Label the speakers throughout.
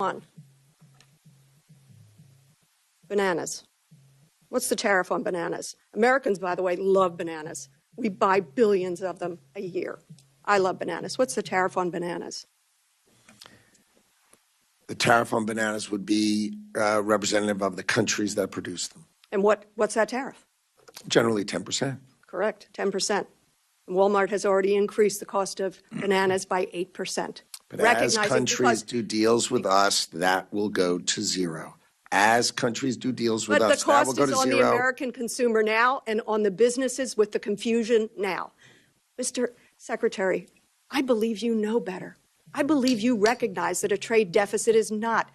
Speaker 1: on. Bananas. What's the tariff on bananas? Americans, by the way, love bananas. We buy billions of them a year. I love bananas. What's the tariff on bananas?
Speaker 2: The tariff on bananas would be representative of the countries that produce them.
Speaker 1: And what's that tariff?
Speaker 2: Generally 10%.
Speaker 1: Correct, 10%. Walmart has already increased the cost of bananas by 8%.
Speaker 2: But as countries do deals with us, that will go to zero. As countries do deals with us, that will go to zero.
Speaker 1: But the cost is on the American consumer now and on the businesses with the confusion now. Mr. Secretary, I believe you know better. I believe you recognize that a trade deficit is not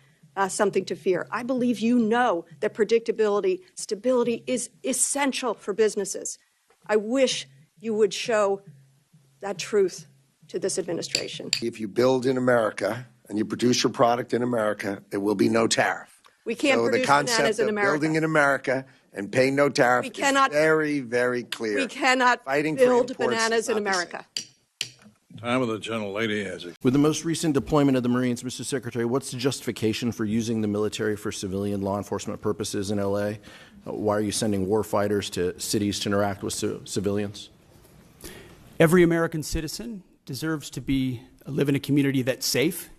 Speaker 1: something to fear. I believe you know that predictability, stability is essential for businesses. I wish you would show that truth to this administration.
Speaker 2: If you build in America and you produce your product in America, there will be no tariff.
Speaker 1: We can't produce bananas in America.
Speaker 2: Building in America and paying no tariff is very, very clear.
Speaker 1: We cannot build bananas in America.
Speaker 3: Time of the gentlelady has it.
Speaker 4: With the most recent deployment of the Marines, Mr. Secretary, what's the justification for using the military for civilian law enforcement purposes in L.A.? Why are you sending war fighters to cities to interact with civilians?
Speaker 5: Every American citizen deserves to live in a community that's safe,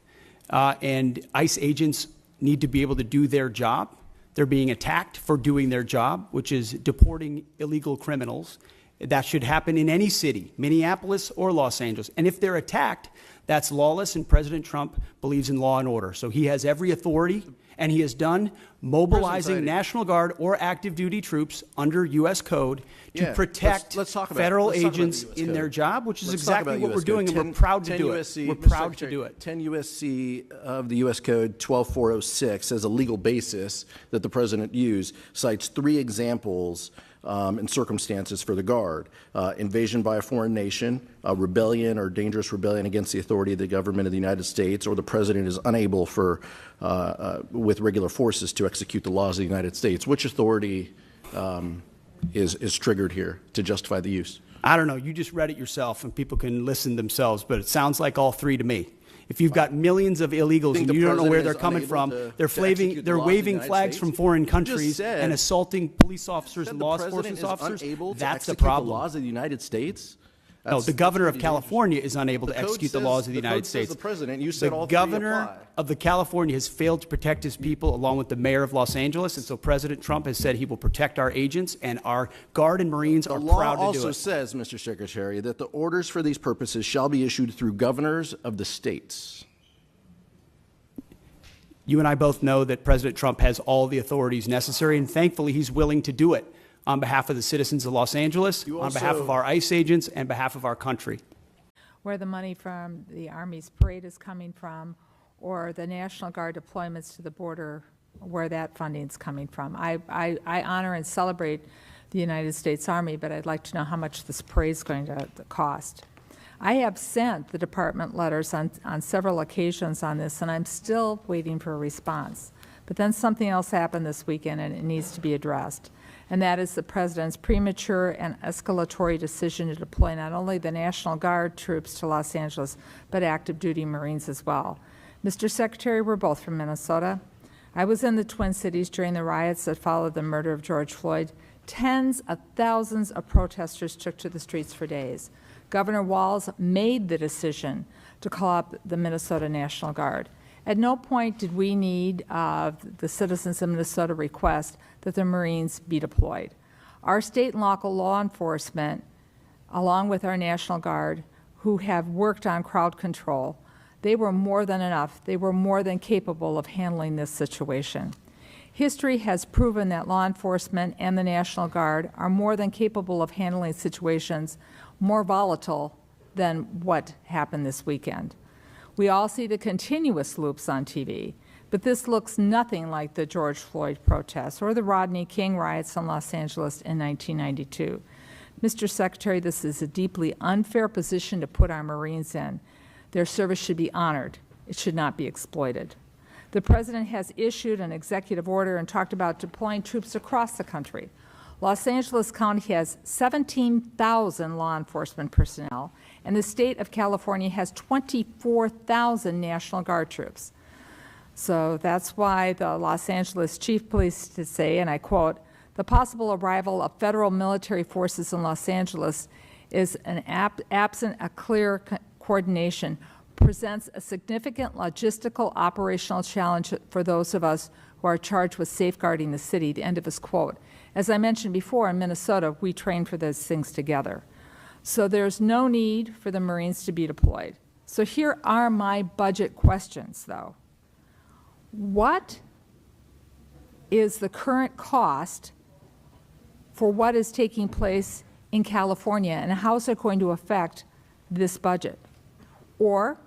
Speaker 5: and ICE agents need to be able to do their job. They're being attacked for doing their job, which is deporting illegal criminals. That should happen in any city, Minneapolis or Los Angeles. And if they're attacked, that's lawless, and President Trump believes in law and order. So he has every authority, and he has done mobilizing National Guard or active duty troops under U.S. code to protect federal agents in their job, which is exactly what we're doing, and we're proud to do it. We're proud to do it.
Speaker 4: 10 U.S.C. of the U.S. Code 12406 as a legal basis that the President used cites 3 examples and circumstances for the Guard: invasion by a foreign nation, rebellion or dangerous rebellion against the authority of the government of the United States, or the President is unable with regular forces to execute the laws of the United States. Which authority is triggered here to justify the use?
Speaker 5: I don't know. You just read it yourself, and people can listen themselves, but it sounds like all 3 to me. If you've got millions of illegals and you don't know where they're coming from, they're waving flags from foreign countries and assaulting police officers and law enforcement officers, that's the problem.
Speaker 4: The laws of the United States?
Speaker 5: No, the governor of California is unable to execute the laws of the United States.
Speaker 4: The President, you said all
Speaker 5: the governor of the California has failed to protect his people, along with the mayor of Los Angeles, and so President Trump has said he will protect our agents, and our Guard and Marines are proud to do it.
Speaker 4: The law also says, Mr. Secretary, that the orders for these purposes shall be issued through governors of the states.
Speaker 5: You and I both know that President Trump has all the authorities necessary, and thankfully he's willing to do it on behalf of the citizens of Los Angeles, on behalf of our ICE agents, and behalf of our country.
Speaker 6: Where the money from the Army's parade is coming from, or the National Guard deployments to the border, where that funding is coming from. I honor and celebrate the United States Army, but I'd like to know how much this parade is going to cost. I have sent the department letters on several occasions on this, and I'm still waiting for a response. But then something else happened this weekend, and it needs to be addressed. And that is the President's premature and escalatory decision to deploy not only the National Guard troops to Los Angeles, but active duty Marines as well. Mr. Secretary, we're both from Minnesota. I was in the Twin Cities during the riots that followed the murder of George Floyd. Tens of thousands of protesters took to the streets for days. Governor Walz made the decision to call up the Minnesota National Guard. At no point did we need the citizens of Minnesota request that the Marines be deployed. Our state and local law enforcement, along with our National Guard, who have worked on crowd control, they were more than enough. They were more than capable of handling this situation. History has proven that law enforcement and the National Guard are more than capable of handling situations more volatile than what happened this weekend. We all see the continuous loops on TV, but this looks nothing like the George Floyd protests or the Rodney King riots in Los Angeles in 1992. Mr. Secretary, this is a deeply unfair position to put our Marines in. Their service should be honored. It should not be exploited. The President has issued an executive order and talked about deploying troops across the country. Los Angeles County has 17,000 law enforcement personnel, and the state of California has 24,000 National Guard troops. So that's why the Los Angeles Chief of Police to say, and I quote, "The possible arrival of federal military forces in Los Angeles is absent a clear coordination, presents a significant logistical operational challenge for those of us who are charged with safeguarding the city," the end of his quote. As I mentioned before, in Minnesota, we train for those things together. So there's no need for the Marines to be deployed. So here are my budget questions, though. What is the current cost for what is taking place in California, and how is it going to affect this budget or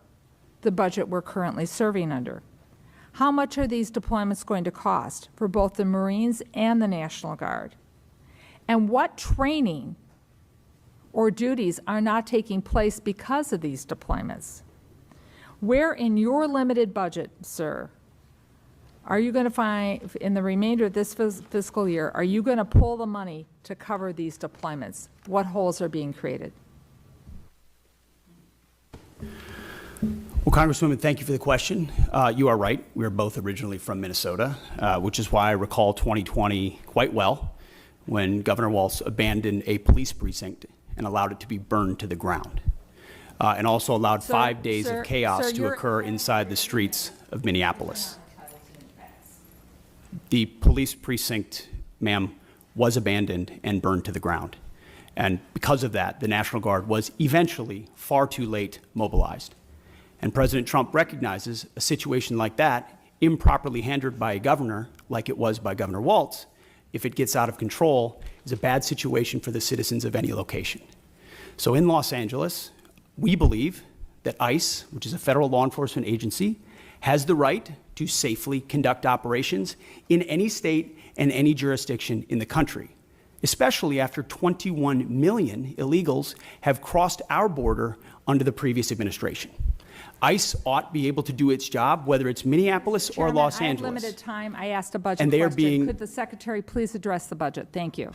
Speaker 6: the budget we're currently serving under? How much are these deployments going to cost for both the Marines and the National Guard? And what training or duties are not taking place because of these deployments? Where in your limited budget, sir, are you going to find, in the remainder of this fiscal year, are you going to pull the money to cover these deployments? What holes are being created?
Speaker 5: Well, Congresswoman, thank you for the question. You are right. We are both originally from Minnesota, which is why I recall 2020 quite well, when Governor Walz abandoned a police precinct and allowed it to be burned to the ground, and also allowed 5 days of chaos to occur inside the streets of Minneapolis. The police precinct, ma'am, was abandoned and burned to the ground. And because of that, the National Guard was eventually far too late mobilized. And President Trump recognizes a situation like that, improperly handled by a governor, like it was by Governor Walz, if it gets out of control, is a bad situation for the citizens of any location. So in Los Angeles, we believe that ICE, which is a federal law enforcement agency, has the right to safely conduct operations in any state and any jurisdiction in the country, especially after 21 million illegals have crossed our border under the previous administration. ICE ought to be able to do its job, whether it's Minneapolis or Los Angeles.
Speaker 6: I have limited time. I asked a budget
Speaker 5: And they are
Speaker 6: question. Could the Secretary please address the budget? Thank you.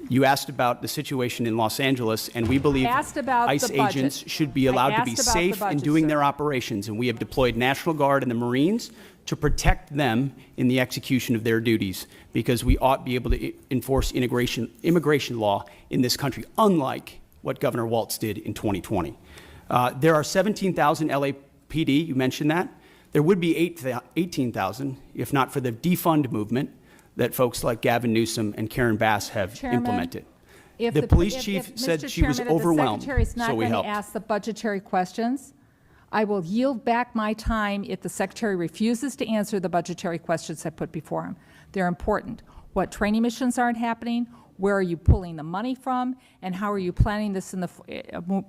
Speaker 5: You asked about the situation in Los Angeles, and we believe ICE agents should be allowed to be safe in doing their operations, and we have deployed National Guard and the Marines to protect them in the execution of their duties, because we ought to be able to enforce immigration law in this country, unlike what Governor Walz did in 2020. There are 17,000 LAPD, you mentioned that. There would be 18,000 if not for the defund movement that folks like Gavin Newsom and Karen Bass have implemented. The police chief said she was overwhelmed, so we helped.
Speaker 6: If the Secretary's not going to ask the budgetary questions, I will yield back my time if the Secretary refuses to answer the budgetary questions I put before him. They're important. What training missions aren't happening? Where are you pulling the money from? And how are you planning this in the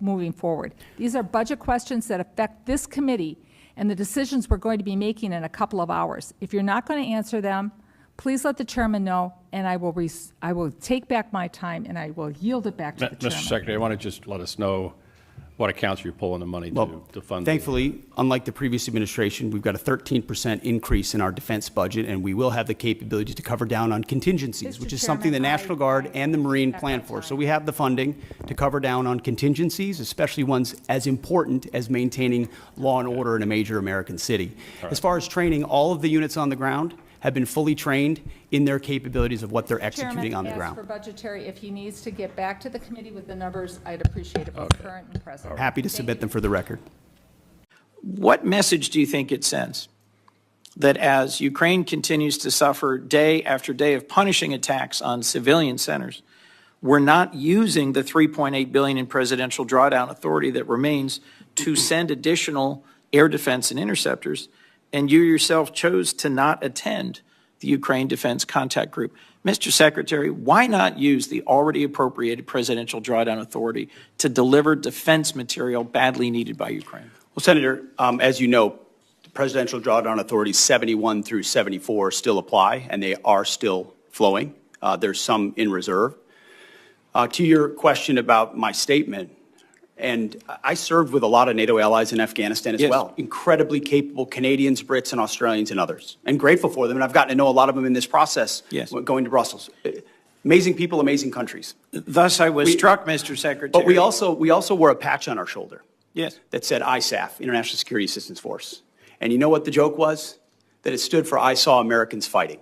Speaker 6: moving forward? These are budget questions that affect this committee and the decisions we're going to be making in a couple of hours. If you're not going to answer them, please let the chairman know, and I will take back my time and I will yield it back to the chairman.
Speaker 7: Mr. Secretary, I want to just let us know what accounts you're pulling the money to fund.
Speaker 5: Thankfully, unlike the previous administration, we've got a 13% increase in our defense budget, and we will have the capability to cover down on contingencies, which is something the National Guard and the Marine plan for. So we have the funding to cover down on contingencies, especially ones as important as maintaining law and order in a major American city. As far as training, all of the units on the ground have been fully trained in their capabilities of what they're executing on the ground.
Speaker 6: For budgetary, if he needs to get back to the committee with the numbers, I'd appreciate it, both current and present.
Speaker 5: Happy to submit them for the record.
Speaker 8: What message do you think it sends? That as Ukraine continues to suffer day after day of punishing attacks on civilian centers, we're not using the $3.8 billion in presidential drawdown authority that remains to send additional air defense and interceptors, and you yourself chose to not attend the Ukraine Defense Contact Group. Mr. Secretary, why not use the already appropriated presidential drawdown authority to deliver defense material badly needed by Ukraine?
Speaker 9: Well, Senator, as you know, the presidential drawdown authorities 71 through 74 still apply, and they are still flowing. There's some in reserve. To your question about my statement, and I served with a lot of NATO allies in Afghanistan as well. Incredibly capable Canadians, Brits, and Australians and others. And grateful for them. And I've gotten to know a lot of them in this process going to Brussels. Amazing people, amazing countries.
Speaker 8: Thus, I was struck, Mr. Secretary.
Speaker 9: But we also wore a patch on our shoulder
Speaker 8: that
Speaker 9: said ISAF, International Security Assistance Force. And you know what the joke was? That it stood for I Saw Americans Fighting.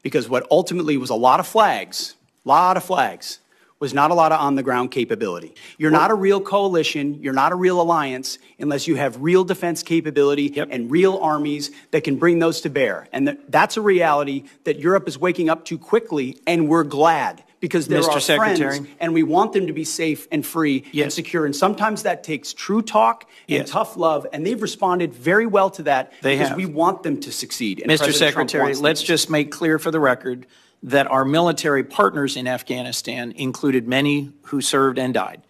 Speaker 9: Because what ultimately was a lot of flags, was not a lot of on-the-ground capability. You're not a real coalition, you're not a real alliance unless you have real defense capability and real armies that can bring those to bear. And that's a reality that Europe is waking up to quickly, and we're glad. Because they're our friends, and we want them to be safe and free and secure. And sometimes that takes true talk and tough love, and they've responded very well to that because we want them to succeed. And
Speaker 8: Mr. Secretary, let's just make clear for the record that our military partners in Afghanistan included many who served and died.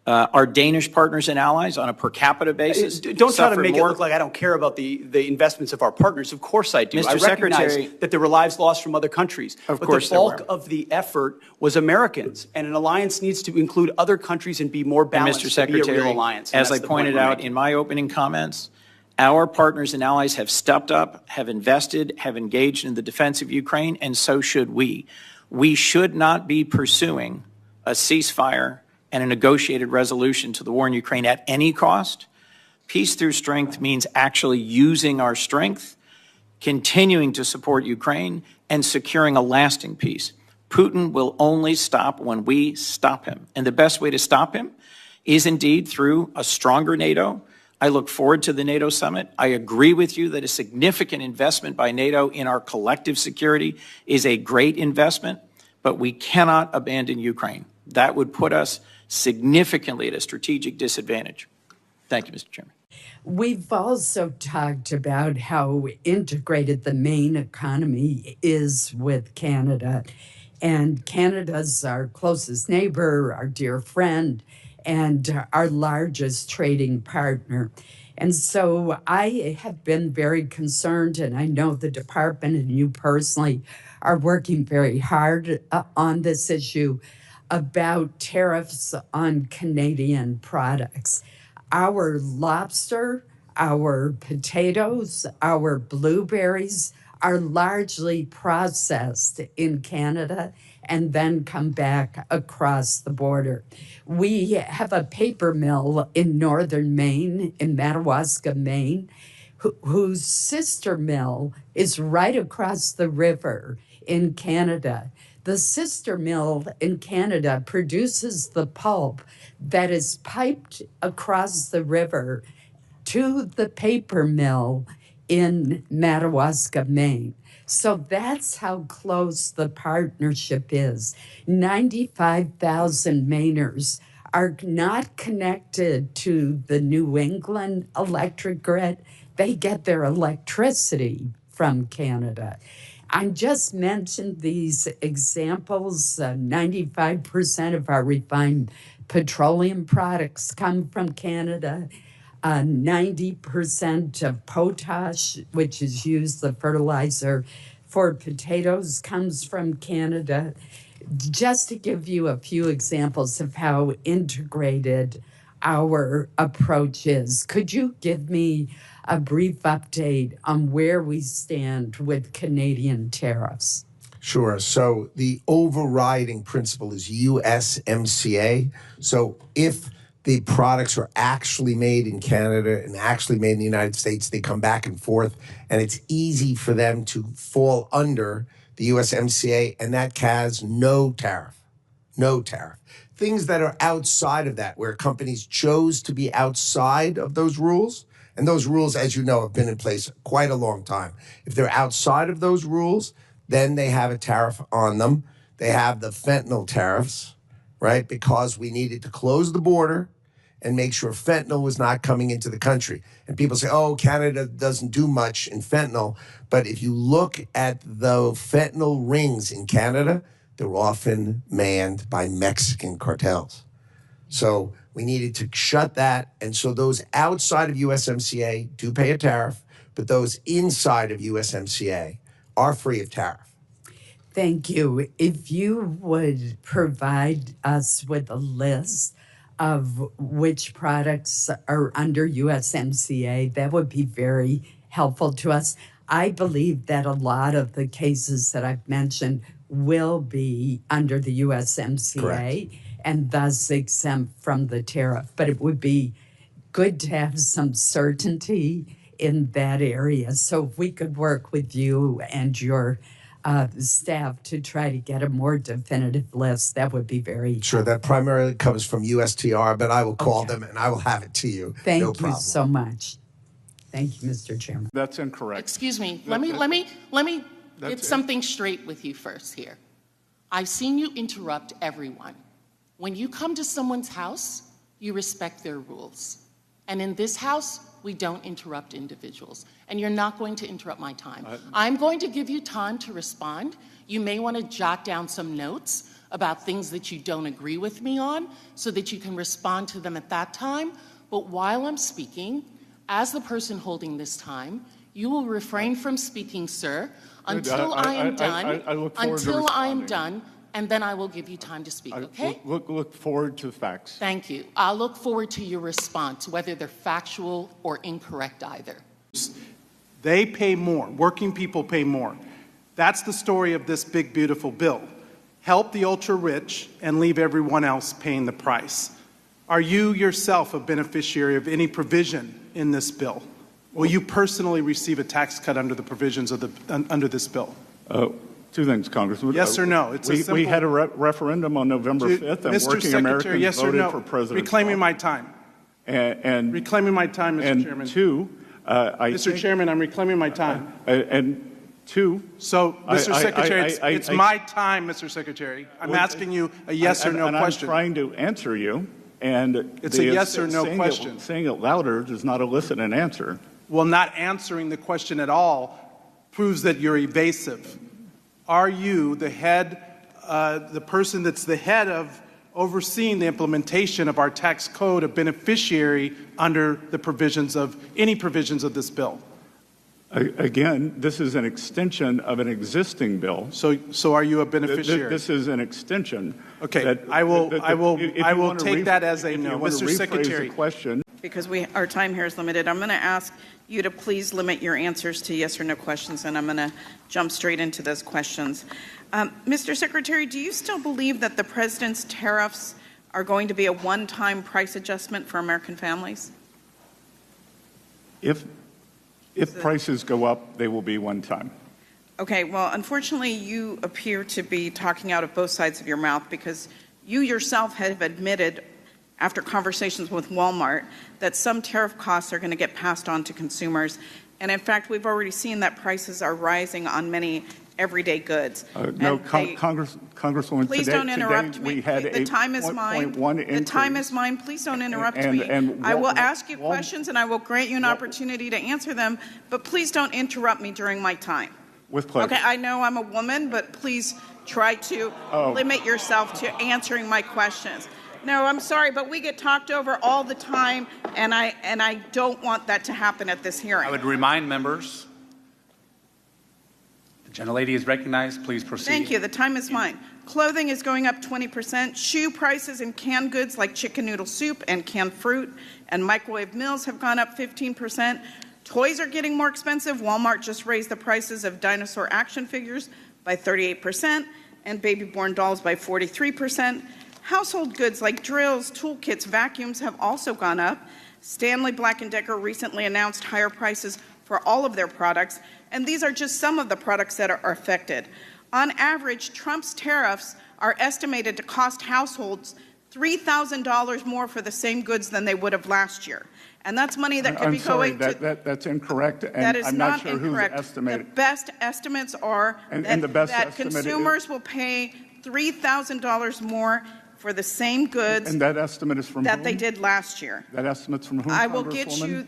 Speaker 8: Our Danish partners and allies on a per capita basis
Speaker 9: don't try to make it look like I don't care about the investments of our partners. Of course I do.
Speaker 8: Mr.
Speaker 9: I recognize
Speaker 8: Secretary,
Speaker 9: that there were lives lost from other countries.
Speaker 8: Of course
Speaker 9: the bulk of the effort was Americans, and an alliance needs to include other countries and be more balanced.
Speaker 8: Mr. Secretary,
Speaker 9: to be a real alliance.
Speaker 8: as I pointed out in my opening comments, our partners and allies have stepped up, have invested, have engaged in the defense of Ukraine, and so should we. We should not be pursuing a ceasefire and a negotiated resolution to the war in Ukraine at any cost. Peace through strength means actually using our strength, continuing to support Ukraine, and securing a lasting peace. Putin will only stop when we stop him. And the best way to stop him is indeed through a stronger NATO. I look forward to the NATO summit. I agree with you that a significant investment by NATO in our collective security is a great investment, but we cannot abandon Ukraine. That would put us significantly at a strategic disadvantage. Thank you, Mr. Chairman.
Speaker 10: We've also talked about how integrated the Maine economy is with Canada. And Canada's our closest neighbor, our dear friend, and our largest trading partner. And so I have been very concerned, and I know the department and you personally are working very hard on this issue about tariffs on Canadian products. Our lobster, our potatoes, our blueberries are largely processed in Canada and then come back across the border. We have a paper mill in northern Maine, in Madawaska, Maine, whose sister mill is right across the river in Canada. The sister mill in Canada produces the pulp that is piped across the river to the paper mill in Madawaska, Maine. So that's how close the partnership is. 95,000 Mainers are not connected to the New England electric grid. They get their electricity from Canada. I just mentioned these examples. 95% of our refined petroleum products come from Canada. 90% of potash, which is used, the fertilizer for potatoes, comes from Canada. Just to give you a few examples of how integrated our approach is, could you give me a brief update on where we stand with Canadian tariffs?
Speaker 2: Sure. So the overriding principle is USMCA. So if the products are actually made in Canada and actually made in the United States, they come back and forth, and it's easy for them to fall under the USMCA, and that has no tariff. No tariff. Things that are outside of that, where companies chose to be outside of those rules, and those rules, as you know, have been in place quite a long time. If they're outside of those rules, then they have a tariff on them. They have the fentanyl tariffs, right? Because we needed to close the border and make sure fentanyl was not coming into the country. And people say, oh, Canada doesn't do much in fentanyl. But if you look at the fentanyl rings in Canada, they're often manned by Mexican cartels. So we needed to shut that. And so those outside of USMCA do pay a tariff, but those inside of USMCA are free of tariff.
Speaker 10: Thank you. If you would provide us with a list of which products are under USMCA, that would be very helpful to us. I believe that a lot of the cases that I've mentioned will be under the USMCA. Correct. And thus exempt from the tariff. But it would be good to have some certainty in that area. So if we could work with you and your staff to try to get a more definitive list, that would be very
Speaker 2: Sure, that primarily comes from USTR, but I will call
Speaker 10: Okay.
Speaker 2: them and I will have it to you.
Speaker 10: Thank
Speaker 2: No
Speaker 10: you
Speaker 2: problem.
Speaker 10: so much. Thank you, Mr. Chairman.
Speaker 11: That's incorrect.
Speaker 12: Excuse me, let me get something straight with you first here. I've seen you interrupt everyone. When you come to someone's house, you respect their rules. And in this house, we don't interrupt individuals. And you're not going to interrupt my time. I'm going to give you time to respond. You may want to jot down some notes about things that you don't agree with me on so that you can respond to them at that time. But while I'm speaking, as the person holding this time, you will refrain from speaking, sir, until I am done.
Speaker 11: I look forward to
Speaker 12: until I am
Speaker 11: responding.
Speaker 12: done, and then I will give you time to speak, okay?
Speaker 11: Look forward to the facts.
Speaker 12: Thank you. I'll look forward to your response, whether they're factual or incorrect either.
Speaker 13: They pay more. Working people pay more. That's the story of this big, beautiful bill. Help the ultra-rich and leave everyone else paying the price. Are you yourself a beneficiary of any provision in this bill? Will you personally receive a tax cut under the provisions of under this bill?
Speaker 11: Two things, Congressman.
Speaker 13: Yes or no? It's a simple.
Speaker 11: We had a referendum on November 5th, and
Speaker 13: Mr.
Speaker 11: working
Speaker 13: Secretary,
Speaker 11: Americans
Speaker 13: yes or
Speaker 11: voted
Speaker 13: no?
Speaker 11: for President
Speaker 13: Reclaiming
Speaker 11: Trump.
Speaker 13: my time.
Speaker 11: And
Speaker 13: Reclaiming my time, Mr. Chairman.
Speaker 11: two,
Speaker 13: Mr. Chairman, I'm reclaiming my time.
Speaker 11: And two.
Speaker 13: So, Mr. Secretary, it's
Speaker 11: I-
Speaker 13: my time, Mr. Secretary. I'm asking you a yes or no question.
Speaker 11: I'm trying to answer you, and
Speaker 13: It's a yes or no question.
Speaker 11: Saying it louder does not elicit an answer.
Speaker 13: Well, not answering the question at all proves that you're evasive. Are you the head, the person that's the head of overseeing the implementation of our tax code, a beneficiary under the provisions of any provisions of this bill?
Speaker 11: Again, this is an extension of an existing bill.
Speaker 13: So are you a beneficiary?
Speaker 11: This is an extension.
Speaker 13: Okay, I will take that as a no, Mr. Secretary.
Speaker 11: Question.
Speaker 14: Because our time here is limited, I'm going to ask you to please limit your answers to yes or no questions, and I'm going to jump straight into those questions. Mr. Secretary, do you still believe that the President's tariffs are going to be a one-time price adjustment for American families?
Speaker 11: If prices go up, they will be one time.
Speaker 14: Okay, well, unfortunately, you appear to be talking out of both sides of your mouth, because you yourself have admitted, after conversations with Walmart, that some tariff costs are going to get passed on to consumers. And in fact, we've already seen that prices are rising on many everyday goods.
Speaker 11: No, Congresswoman,
Speaker 14: please don't interrupt me.
Speaker 11: We had
Speaker 14: the time is mine. The time is mine. Please don't interrupt me. I will ask you questions, and I will grant you an opportunity to answer them, but please don't interrupt me during my time.
Speaker 11: With pleasure.
Speaker 14: Okay, I know I'm a woman, but please try to limit yourself to answering my questions. No, I'm sorry, but we get talked over all the time, and I don't want that to happen at this hearing.
Speaker 15: I would remind members, the gentlelady is recognized. Please proceed.
Speaker 14: Thank you. The time is mine. Clothing is going up 20%. Shoe prices and canned goods like chicken noodle soup and canned fruit and microwave meals have gone up 15%. Toys are getting more expensive. Walmart just raised the prices of dinosaur action figures by 38% and baby-born dolls by 43%. Household goods like drills, toolkits, vacuums have also gone up. Stanley Black & Decker recently announced higher prices for all of their products, and these are just some of the products that are affected. On average, Trump's tariffs are estimated to cost households $3,000 more for the same goods than they would have last year. And that's money that could be going to...
Speaker 11: That's incorrect, and
Speaker 14: that is
Speaker 11: I'm
Speaker 14: not
Speaker 11: not sure
Speaker 14: incorrect.
Speaker 11: who's estimated.
Speaker 14: The best estimates are that consumers will pay $3,000 more for the same goods
Speaker 11: and that estimate is from
Speaker 14: that
Speaker 11: whom?
Speaker 14: they did last year.
Speaker 11: That estimate's from whom?
Speaker 14: I will get you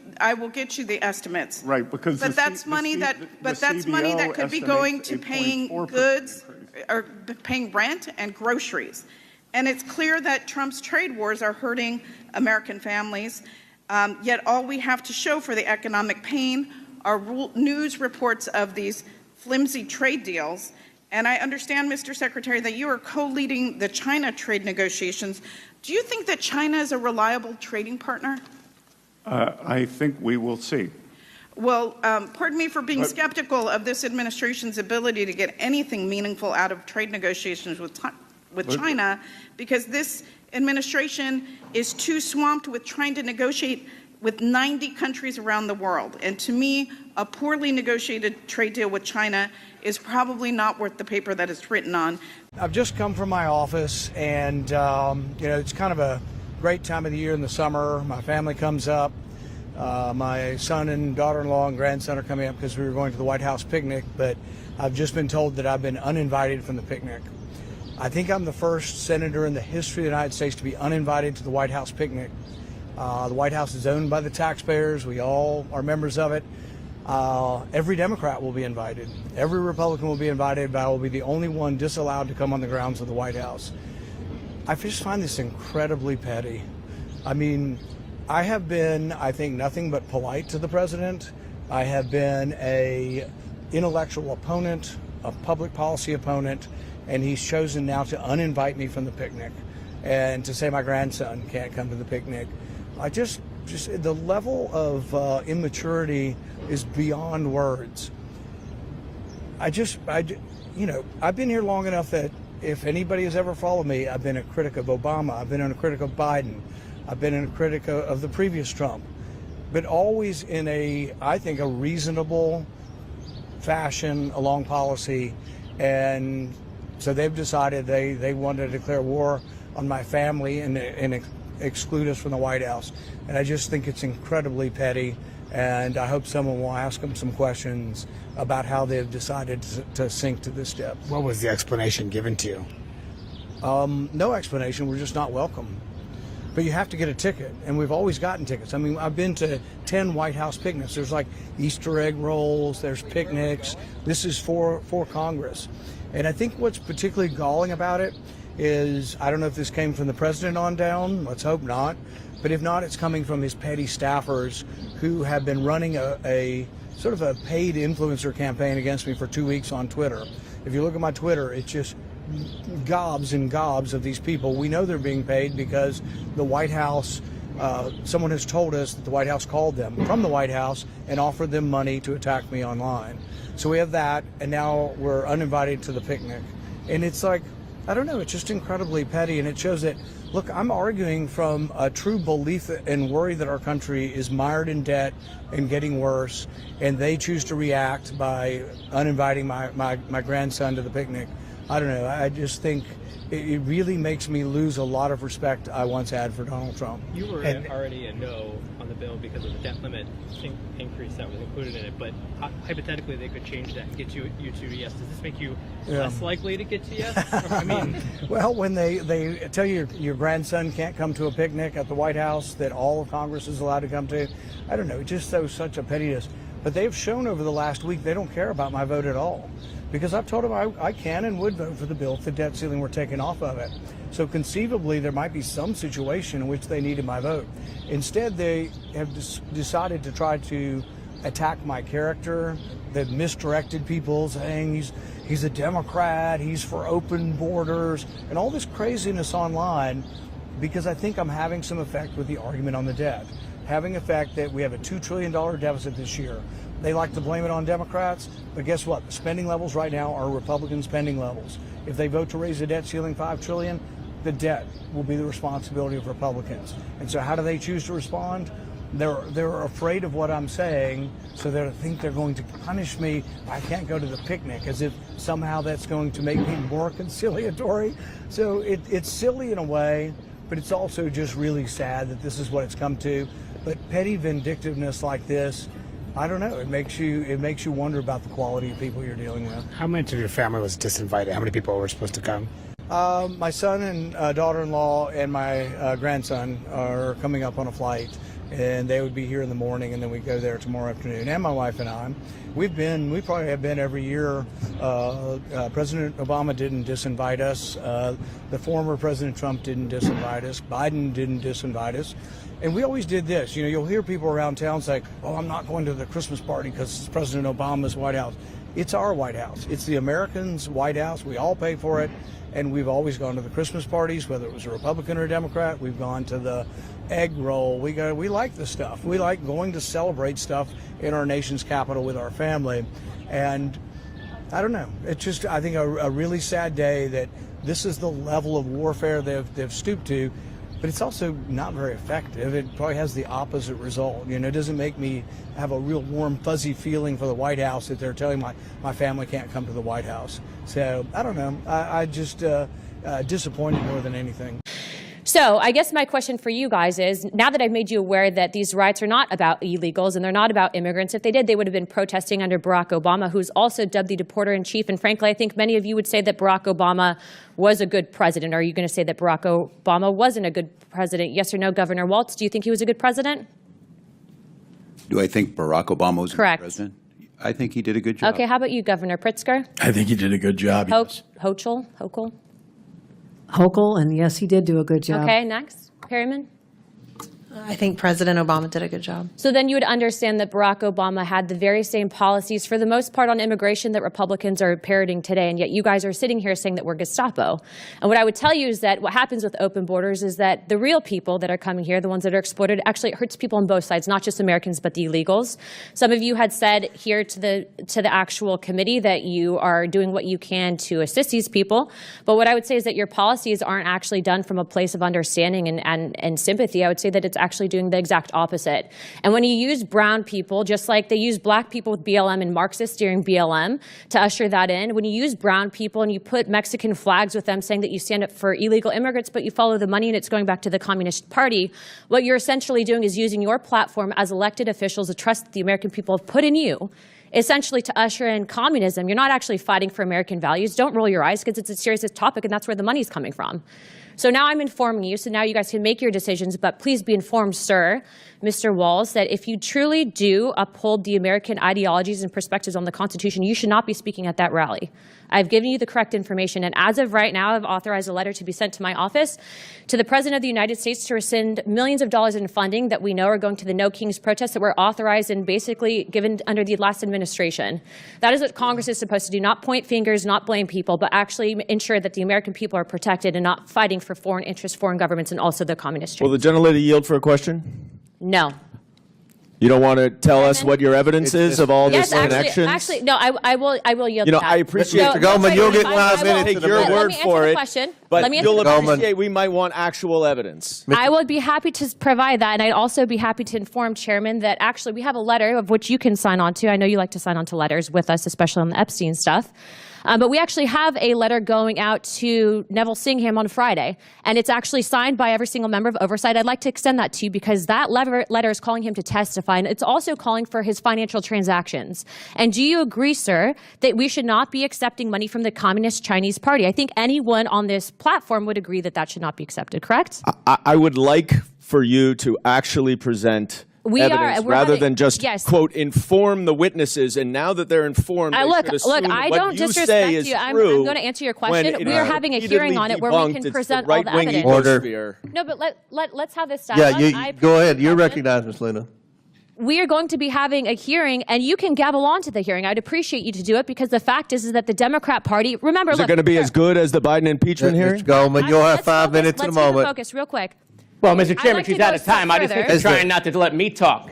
Speaker 14: the estimates.
Speaker 11: Right, because
Speaker 14: that's money that could be going to paying goods or paying rent and groceries. And it's clear that Trump's trade wars are hurting American families. Yet all we have to show for the economic pain are news reports of these flimsy trade deals. And I understand, Mr. Secretary, that you are co-leading the China trade negotiations. Do you think that China is a reliable trading partner?
Speaker 11: I think we will see.
Speaker 14: Well, pardon me for being skeptical of this administration's ability to get anything meaningful out of trade negotiations with China, because this administration is too swamped with trying to negotiate with 90 countries around the world. And to me, a poorly negotiated trade deal with China is probably not worth the paper that it's written on.
Speaker 16: I've just come from my office, and it's kind of a great time of the year in the summer. My family comes up. My son and daughter-in-law and grandson are coming up because we were going to the White House picnic, but I've just been told that I've been uninvited from the picnic. I think I'm the first senator in the history of the United States to be uninvited to the White House picnic. The White House is owned by the taxpayers. We all are members of it. Every Democrat will be invited. Every Republican will be invited, but I will be the only one disallowed to come on the grounds of the White House. I just find this incredibly petty. I mean, I have been, I think, nothing but polite to the president. I have been a intellectual opponent, a public policy opponent, and he's chosen now to uninvite me from the picnic and to say my grandson can't come to the picnic. I just the level of immaturity is beyond words. I've been here long enough that if anybody has ever followed me, I've been a critic of Obama, I've been a critic of Biden, I've been a critic of the previous Trump, but always in I think, a reasonable fashion along policy. And so they've decided they want to declare war on my family and exclude us from the White House. And I just think it's incredibly petty, and I hope someone will ask them some questions about how they've decided to sink to this step.
Speaker 17: What was the explanation given to you?
Speaker 16: No explanation. We're just not welcome. But you have to get a ticket, and we've always gotten tickets. I mean, I've been to 10 White House picnics. There's like Easter egg rolls, there's picnics. This is for Congress. And I think what's particularly galling about it is, I don't know if this came from the president on down, let's hope not, but if not, it's coming from his petty staffers who have been running a sort of a paid influencer campaign against me for 2 weeks on Twitter. If you look at my Twitter, it's just gobs and gobs of these people. We know they're being paid because the White House, someone has told us that the White House called them from the White House and offered them money to attack me online. So we have that, and now we're uninvited to the picnic. And it's like, I don't know, it's just incredibly petty, and it shows that, look, I'm arguing from a true belief and worry that our country is mired in debt and getting worse, and they choose to react by uninviting my grandson to the picnic. I don't know, I just think it really makes me lose a lot of respect I once had for Donald Trump.
Speaker 18: You were already a no on the bill because of the debt limit increase that was included in it, but hypothetically they could change that and get you to yes. Does this make you less likely to get to yes? I mean,
Speaker 16: well, when they tell you your grandson can't come to a picnic at the White House that all of Congress is allowed to come to, I don't know, it just shows such a pettiness. But they've shown over the last week they don't care about my vote at all. Because I've told them I can and would vote for the bill if the debt ceiling were taken off of it. So conceivably, there might be some situation in which they needed my vote. Instead, they have decided to try to attack my character. They've misdirected people, saying he's a Democrat, he's for open borders, and all this craziness online, because I think I'm having some effect with the argument on the debt. Having effect that we have a $2 trillion deficit this year. They like to blame it on Democrats, but guess what? The spending levels right now are Republican spending levels. If they vote to raise the debt ceiling $5 trillion, the debt will be the responsibility of Republicans. And so how do they choose to respond? They're afraid of what I'm saying, so they think they're going to punish me. I can't go to the picnic, as if somehow that's going to make me more conciliatory. So it's silly in a way, but it's also just really sad that this is what it's come to. But petty vindictiveness like this, I don't know. It makes you wonder about the quality of people you're dealing with.
Speaker 17: How much of your family was disinvited? How many people were supposed to come?
Speaker 16: My son and daughter-in-law and my grandson are coming up on a flight, and they would be here in the morning, and then we go there tomorrow afternoon. And my wife and I, we probably have been every year. President Obama didn't disinvite us. The former President Trump didn't disinvite us. Biden didn't disinvite us. And we always did this. You know, you'll hear people around town say, oh, I'm not going to the Christmas party because it's President Obama's White House. It's our White House. It's the Americans' White House. We all pay for it. And we've always gone to the Christmas parties, whether it was a Republican or a Democrat. We've gone to the egg roll. We like the stuff. We like going to celebrate stuff in our nation's capital with our family. And I don't know. It's just, I think, a really sad day that this is the level of warfare they've stooped to. but it's also not very effective. It probably has the opposite result. You know, it doesn't make me have a real warm, fuzzy feeling for the White House that they're telling my family can't come to the White House. So I don't know. I just disappointed more than anything.
Speaker 19: So I guess my question for you guys is, now that I've made you aware that these riots are not about illegals and they're not about immigrants, if they did, they would have been protesting under Barack Obama, who's also dubbed the deporter-in-chief. And frankly, I think many of you would say that Barack Obama was a good president. Are you going to say that Barack Obama wasn't a good president? Yes or no, Governor Walz? Do you think he was a good president?
Speaker 20: Do I think Barack Obama was
Speaker 19: Correct.
Speaker 20: a good president? I think he did a good job.
Speaker 19: Okay, how about you, Governor Pritzker?
Speaker 21: I think he did a good job. Yes.
Speaker 19: Hochul?
Speaker 22: Hochul, and yes, he did do a good job.
Speaker 19: Okay, next. Perryman?
Speaker 23: I think President Obama did a good job.
Speaker 19: So then you would understand that Barack Obama had the very same policies, for the most part, on immigration that Republicans are parroting today, and yet you guys are sitting here saying that we're Gestapo. And what I would tell you is that what happens with open borders is that the real people that are coming here, the ones that are exploited, actually it hurts people on both sides, not just Americans, but the illegals. Some of you had said here to the actual committee that you are doing what you can to assist these people. But what I would say is that your policies aren't actually done from a place of understanding and sympathy. I would say that it's actually doing the exact opposite. And when you use brown people, just like they use black people with BLM and Marxists during BLM to usher that in, when you use brown people and you put Mexican flags with them saying that you stand up for illegal immigrants, but you follow the money and it's going back to the Communist Party, what you're essentially doing is using your platform as elected officials, the trust that the American people have put in you, essentially to usher in communism. You're not actually fighting for American values. Don't roll your eyes, because it's a serious topic and that's where the money's coming from. So now I'm informing you, so now you guys can make your decisions, but please be informed, sir, Mr. Walz, that if you truly do uphold the American ideologies and perspectives on the Constitution, you should not be speaking at that rally. I've given you the correct information, and as of right now, I've authorized a letter to be sent to my office to the President of the United States to rescind millions of dollars in funding that we know are going to the No Kings protests that were authorized and basically given under the last administration. That is what Congress is supposed to do, not point fingers, not blame people, but actually ensure that the American people are protected and not fighting for foreign interests, foreign governments, and also the communist
Speaker 24: Will the gentlelady yield for a question?
Speaker 19: No.
Speaker 24: You don't want to tell us what your evidence is of all this connections?
Speaker 19: Actually, no, I will yield.
Speaker 24: You know,
Speaker 19: that.
Speaker 24: I appreciate
Speaker 19: No,
Speaker 24: Goldman. You'll get 5
Speaker 19: minutes.
Speaker 24: Take your word for it. But you'll appreciate we might want actual evidence.
Speaker 19: I would be happy to provide that, and I'd also be happy to inform Chairman that actually we have a letter of which you can sign on to. I know you like to sign on to letters with us, especially on the Epstein stuff. But we actually have a letter going out to Neville Singham on Friday, and it's actually signed by every single member of Oversight. I'd like to extend that to you because that letter is calling him to testify, and it's also calling for his financial transactions. And do you agree, sir, that we should not be accepting money from the Communist Chinese Party? I think anyone on this platform would agree that that should not be accepted, correct?
Speaker 24: I would like for you to actually present evidence rather than just, quote, inform the witnesses. And now that they're informed,
Speaker 19: look, I don't disrespect you. I'm going to answer your question. We are having a hearing on it where we can present all the evidence.
Speaker 25: Order.
Speaker 19: No, but let's have this dialogue.
Speaker 25: Yeah, go ahead. You're recognized, Ms. Luna.
Speaker 19: We are going to be having a hearing, and you can gabble on to the hearing. I'd appreciate you to do it because the fact is that the Democrat Party, remember,
Speaker 24: is it going to be as good as the Biden impeachment hearing?
Speaker 25: Mr. Goldman, you'll have 5 minutes in a moment.
Speaker 19: Let's focus real quick.
Speaker 26: Well, Mr. Chairman, she's out of time. I just think you're trying not to let me talk.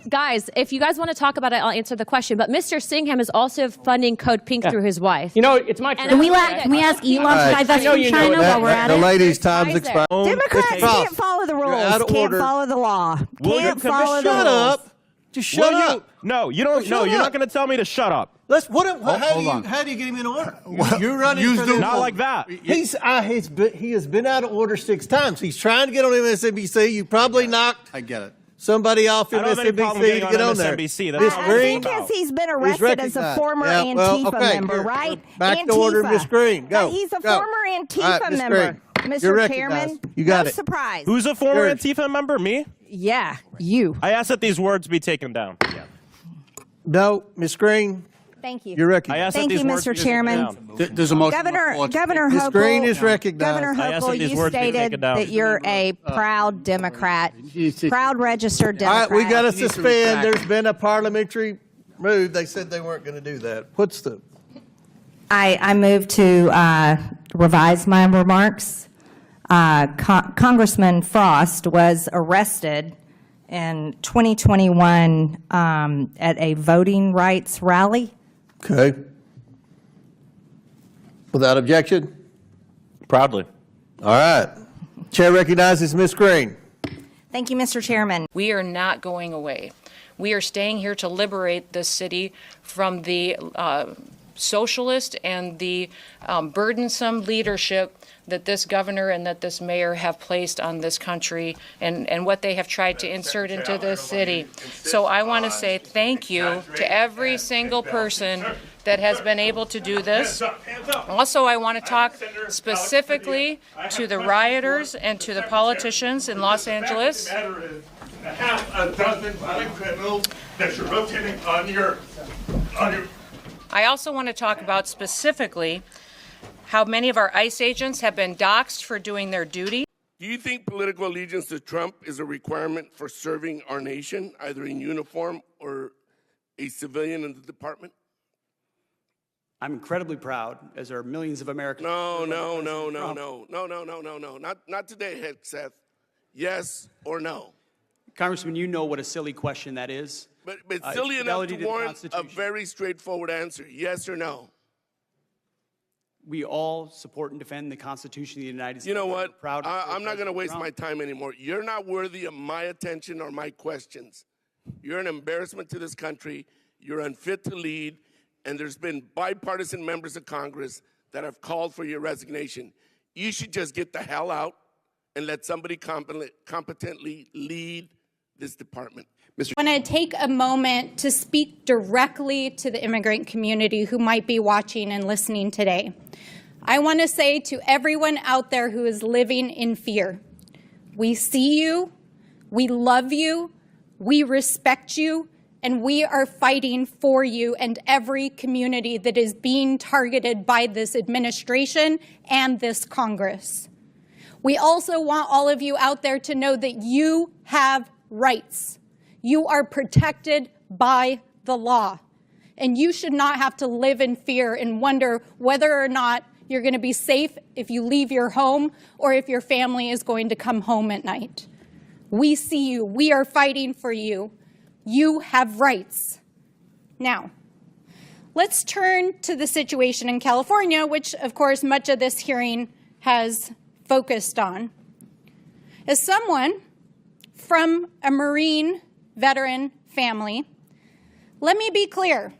Speaker 19: Guys, if you guys want to talk about it, I'll answer the question. But Mr. Singham is also funding Code Pink through his wife.
Speaker 26: You know, it's my turn.
Speaker 27: Can we ask Elon to divest from China while we're at it?
Speaker 25: The lady's time's expired.
Speaker 27: Democrats can't follow the rules, can't follow the law, can't follow the rules.
Speaker 25: Shut up. Just shut up.
Speaker 24: No, you don't. No, you're not going to tell me to shut up.
Speaker 25: How do you get him in order? You're running for this.
Speaker 24: Not like that.
Speaker 25: He has been out of order 6 times. He's trying to get on MSNBC. You probably knocked.
Speaker 24: I get it.
Speaker 25: Somebody off MSNBC to get on there.
Speaker 27: I think as he's been arrested as a former Antifa member, right?
Speaker 25: Back to order, Ms. Green. Go.
Speaker 27: He's a former Antifa member, Mr. Chairman.
Speaker 25: You got
Speaker 27: no
Speaker 25: it.
Speaker 27: surprise.
Speaker 24: Who's a former Antifa member? Me?
Speaker 27: Yeah, you.
Speaker 24: I asked that these words be taken down. Yeah.
Speaker 25: No, Ms. Green.
Speaker 27: Thank you.
Speaker 25: You're recognized.
Speaker 27: Thank you, Mr. Chairman.
Speaker 25: There's a motion.
Speaker 27: Governor
Speaker 25: Ms. Green is recognized.
Speaker 27: Governor Hochul, you stated that you're a proud Democrat, proud registered Democrat.
Speaker 25: All right, we got to suspend. There's been a parliamentary move. They said they weren't going to do that.
Speaker 27: I move to revise my remarks. Congressman Frost was arrested in 2021 at a voting rights rally.
Speaker 25: Okay. Without objection?
Speaker 24: Proudly.
Speaker 25: All right. Chair recognizes Ms. Green.
Speaker 27: Thank you, Mr. Chairman.
Speaker 1: We are not going away. We are staying here to liberate this city from the socialist and the burdensome leadership that this governor and that this mayor have placed on this country and what they have tried to insert into this city. So I want to say thank you to every single person that has been able to do this. Also, I want to talk specifically to the rioters and to the politicians in Los Angeles.
Speaker 3: Half a dozen violent criminals that you're rotating on your.
Speaker 1: I also want to talk about specifically how many of our ICE agents have been doxxed for doing their duty.
Speaker 4: Do you think political allegiance to Trump is a requirement for serving our nation, either in uniform or a civilian in the department?
Speaker 9: I'm incredibly proud, as are millions of Americans.
Speaker 4: No. Not today, Seth. Yes or no?
Speaker 9: Congressman, you know what a silly question that is.
Speaker 4: But silly enough to warrant a very straightforward answer. Yes or no?
Speaker 9: We all support and defend the Constitution of the United States.
Speaker 4: You know what? I'm not going to waste my time anymore. You're not worthy of my attention or my questions. You're an embarrassment to this country. You're unfit to lead. And there's been bipartisan members of Congress that have called for your resignation. You should just get the hell out and let somebody competently lead this department.
Speaker 5: I want to take a moment to speak directly to the immigrant community who might be watching and listening today. I want to say to everyone out there who is living in fear, we see you, we love you, we respect you, and we are fighting for you and every community that is being targeted by this administration and this Congress. We also want all of you out there to know that you have rights. You are protected by the law, and you should not have to live in fear and wonder whether or not you're going to be safe if you leave your home or if your family is going to come home at night. We see you. We are fighting for you. You have rights. Now, let's turn to the situation in California, which, of course, much of this hearing has focused on. As someone from a Marine veteran family, let me be clear.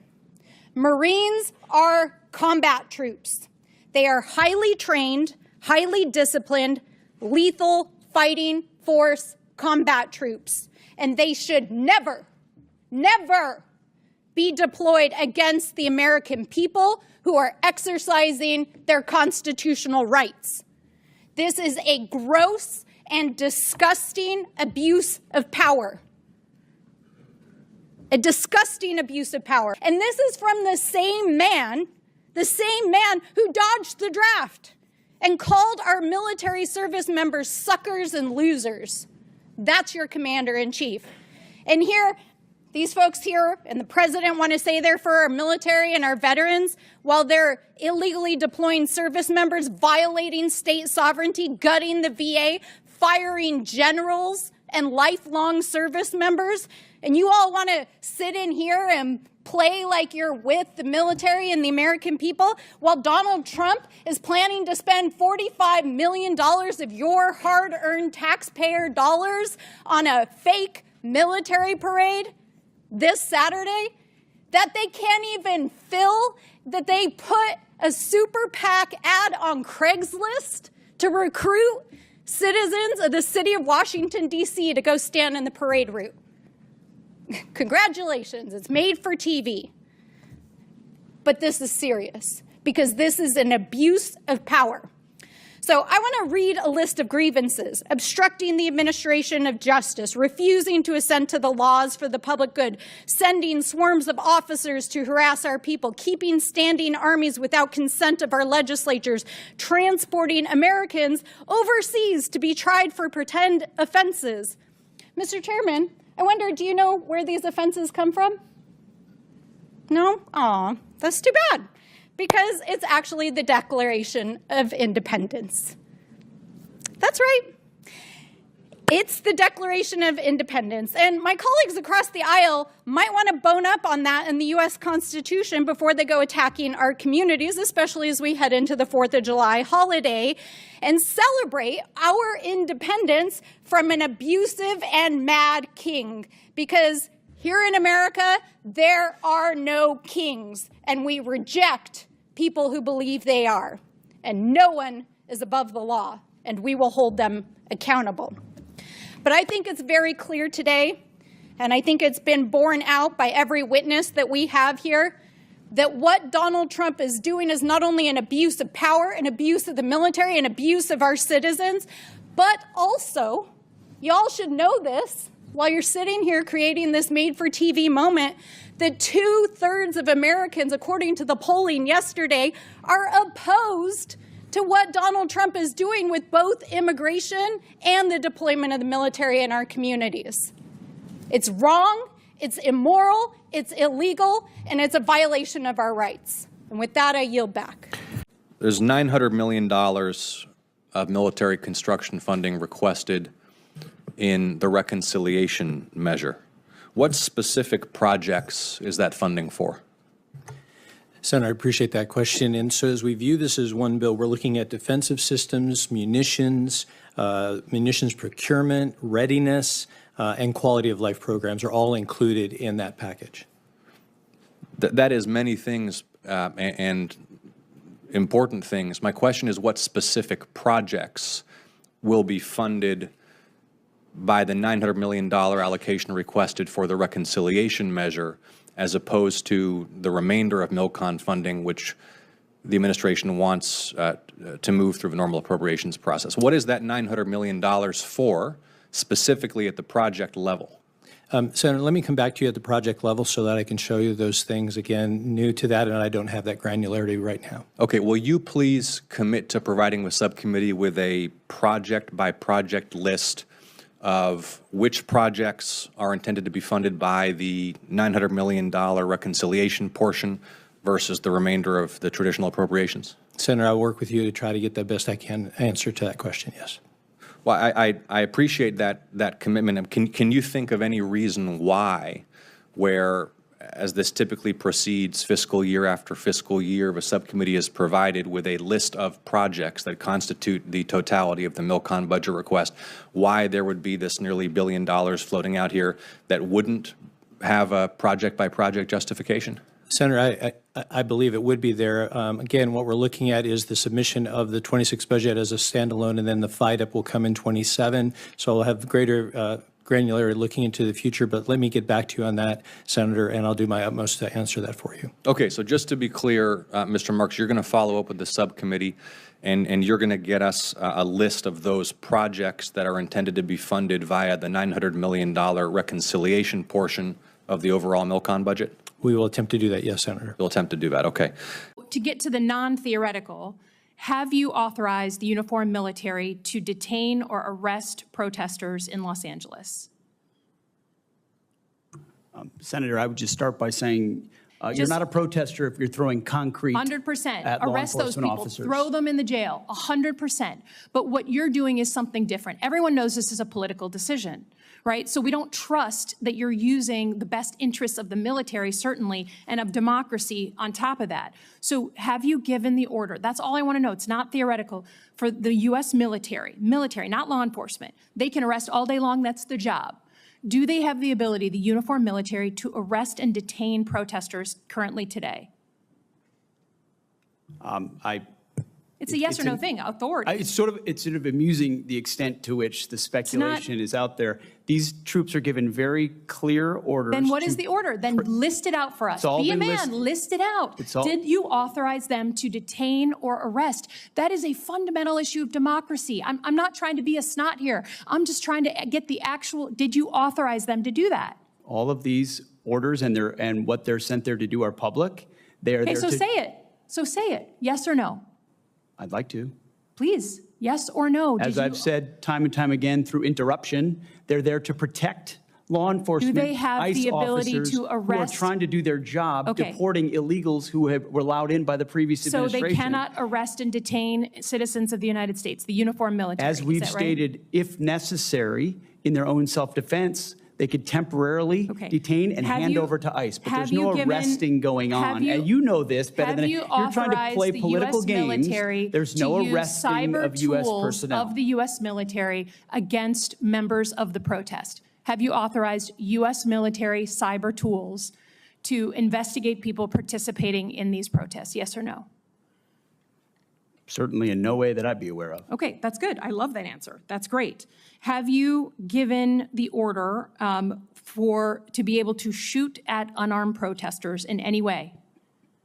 Speaker 5: Marines are combat troops. They are highly trained, highly disciplined, lethal fighting force combat troops. And they should never be deployed against the American people who are exercising their constitutional rights. This is a gross and disgusting abuse of power. A disgusting abuse of power. And this is from the same man who dodged the draft and called our military service members suckers and losers. That's your commander-in-chief. And here, these folks here and the president want to say they're for our military and our veterans while they're illegally deploying service members, violating state sovereignty, gutting the VA, firing generals and lifelong service members. And you all want to sit in here and play like you're with the military and the American people while Donald Trump is planning to spend $45 million of your hard-earned taxpayer dollars on a fake military parade this Saturday that they can't even fill, that they put a super PAC ad on Craigslist to recruit citizens of the city of Washington, D.C. to go stand in the parade route. Congratulations, it's made for TV. But this is serious because this is an abuse of power. So I want to read a list of grievances: obstructing the administration of justice, refusing to assent to the laws for the public good, sending swarms of officers to harass our people, keeping standing armies without consent of our legislatures, transporting Americans overseas to be tried for pretend offenses. Mr. Chairman, I wonder, do you know where these offenses come from? No? Aw, that's too bad. Because it's actually the Declaration of Independence. That's right. It's the Declaration of Independence. And my colleagues across the aisle might want to bone up on that in the U.S. Constitution before they go attacking our communities, especially as we head into the 4th of July holiday, and celebrate our independence from an abusive and mad king. Because here in America, there are no kings, and we reject people who believe they are. And no one is above the law, and we will hold them accountable. But I think it's very clear today, and I think it's been borne out by every witness that we have here, that what Donald Trump is doing is not only an abuse of power, an abuse of the military, an abuse of our citizens, but also, y'all should know this, while you're sitting here creating this made-for-TV moment, that 2/3 of Americans, according to the polling yesterday, are opposed to what Donald Trump is doing with both immigration and the deployment of the military in our communities. It's wrong, it's immoral, it's illegal, and it's a violation of our rights. And with that, I yield back.
Speaker 2: There's $900 million of military construction funding requested in the reconciliation measure. What specific projects is that funding for?
Speaker 6: Senator, I appreciate that question. And so as we view this as one bill, we're looking at defensive systems, munitions, munitions procurement, readiness, and quality of life programs are all included in that package.
Speaker 2: That is many things and important things. My question is what specific projects will be funded by the $900 million allocation requested for the reconciliation measure, as opposed to the remainder of MILCON funding, which the administration wants to move through the normal appropriations process. What is that $900 million for, specifically at the project level?
Speaker 6: Senator, let me come back to you at the project level so that I can show you those things. Again, new to that, and I don't have that granularity right now.
Speaker 2: Okay, will you please commit to providing the subcommittee with a project-by-project list of which projects are intended to be funded by the $900 million reconciliation portion versus the remainder of the traditional appropriations?
Speaker 6: Senator, I'll work with you to try to get the best I can answer to that question, yes.
Speaker 2: Well, I appreciate that commitment. Can you think of any reason why, where, as this typically proceeds fiscal year after fiscal year, a subcommittee is provided with a list of projects that constitute the totality of the MILCON budget request, why there would be this nearly $1 billion floating out here that wouldn't have a project-by-project justification?
Speaker 6: Senator, I believe it would be there. Again, what we're looking at is the submission of the 26 budget as a standalone, and then the FIDUP will come in 27. So I'll have greater granularity looking into the future, but let me get back to you on that, Senator, and I'll do my utmost to answer that for you.
Speaker 2: Okay, so just to be clear, Mr. Marks, you're going to follow up with the subcommittee, and you're going to get us a list of those projects that are intended to be funded via the $900 million reconciliation portion of the overall MILCON budget?
Speaker 6: We will attempt to do that, yes, Senator.
Speaker 2: We'll attempt to do that, okay.
Speaker 7: To get to the non-theoretical, have you authorized the uniformed military to detain or arrest protesters in Los Angeles?
Speaker 9: Senator, I would just start by saying you're not a protester if you're throwing concrete
Speaker 7: 100%.
Speaker 9: at law
Speaker 7: Arrest those
Speaker 9: enforcement
Speaker 7: people.
Speaker 9: officers.
Speaker 7: Throw them in the jail. 100%. But what you're doing is something different. Everyone knows this is a political decision, right? So we don't trust that you're using the best interests of the military, certainly, and of democracy on top of that. So have you given the order? That's all I want to know. It's not theoretical. For the U.S. military, not law enforcement. They can arrest all day long. That's their job. Do they have the ability, the uniformed military, to arrest and detain protesters currently today? It's a yes or no thing, authority.
Speaker 9: It's sort of amusing the extent to which the speculation is out there. These troops are given very clear orders.
Speaker 7: Then what is the order? Then list it out for us. Be a man, list it out. Did you authorize them to detain or arrest? That is a fundamental issue of democracy. I'm not trying to be a snot here. I'm just trying to get the actual, did you authorize them to do that?
Speaker 9: All of these orders and what they're sent there to do are public. They are
Speaker 7: okay,
Speaker 9: there
Speaker 7: so
Speaker 9: to,
Speaker 7: say it. So say it. Yes or no?
Speaker 9: I'd like to.
Speaker 7: Please, yes or no?
Speaker 9: As I've said time and time again through interruption, they're there to protect
Speaker 8: law enforcement,
Speaker 7: Do they have
Speaker 8: ICE
Speaker 7: the ability
Speaker 8: officers
Speaker 7: to arrest?
Speaker 8: who are trying to do their job,
Speaker 7: Okay.
Speaker 8: deporting illegals who were allowed in by the previous
Speaker 7: So they
Speaker 8: administration.
Speaker 7: cannot arrest and detain citizens of the United States, the uniformed military.
Speaker 8: As we've
Speaker 7: is that right?
Speaker 8: stated, if necessary, in their own self-defense, they could temporarily detain and
Speaker 7: Have
Speaker 8: hand
Speaker 7: you-
Speaker 8: over to ICE. But
Speaker 7: have
Speaker 8: there's no
Speaker 7: you given-
Speaker 8: arresting going
Speaker 7: have
Speaker 8: on.
Speaker 7: you-
Speaker 8: And you know this better than
Speaker 7: Have you
Speaker 8: you're trying to
Speaker 7: authorized
Speaker 8: play
Speaker 7: the
Speaker 8: political
Speaker 7: US
Speaker 8: games.
Speaker 7: military
Speaker 8: There's
Speaker 7: to
Speaker 8: no
Speaker 7: use
Speaker 8: arresting
Speaker 7: cyber
Speaker 8: of U.S.
Speaker 7: tools
Speaker 8: personnel.
Speaker 7: of the U.S. military against members of the protest? Have you authorized U.S. military cyber tools to investigate people participating in these protests? Yes or no?
Speaker 8: Certainly in no way that I'd be aware of.
Speaker 7: Okay, that's good. I love that answer. That's great. Have you given the order to be able to shoot at unarmed protesters in any way?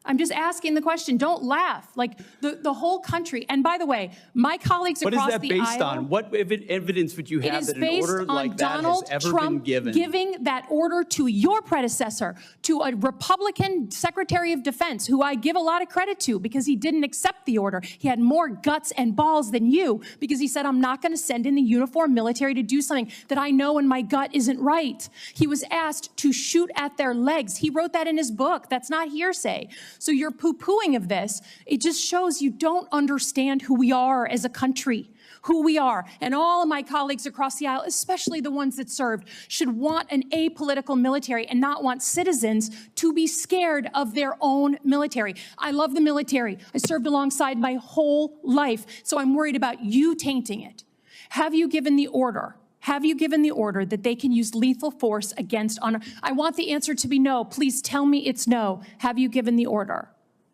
Speaker 7: I'm just asking the question. Don't laugh. Like the whole country. And by the way, my colleagues
Speaker 8: What is
Speaker 7: across
Speaker 8: that
Speaker 7: the
Speaker 8: based
Speaker 7: aisle.
Speaker 8: on? What evidence would you
Speaker 7: It
Speaker 8: have
Speaker 7: is
Speaker 8: that an
Speaker 7: based
Speaker 8: order
Speaker 7: on
Speaker 8: like that
Speaker 7: Donald
Speaker 8: has ever
Speaker 7: Trump
Speaker 8: been given?
Speaker 7: giving that order to your predecessor, to a Republican Secretary of Defense, who I give a lot of credit to because he didn't accept the order. He had more guts and balls than you because he said, I'm not going to send in the uniformed military to do something that I know in my gut isn't right. He was asked to shoot at their legs. He wrote that in his book. That's not hearsay. So you're poo-pooing of this. It just shows you don't understand who we are as a country. Who we are. And all of my colleagues across the aisle, especially the ones that served, should want an apolitical military and not want citizens to be scared of their own military. I love the military. I served alongside my whole life, so I'm worried about you tainting it. Have you given the order? Have you given the order that they can use lethal force against honor? I want the answer to be no. Please tell me it's no. Have you given the order?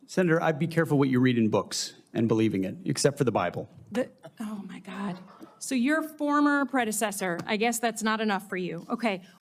Speaker 8: Senator, I'd be careful what you read in books and believing it, except for the Bible.
Speaker 7: Oh my God. So your former predecessor, I guess that's not enough for you. Okay.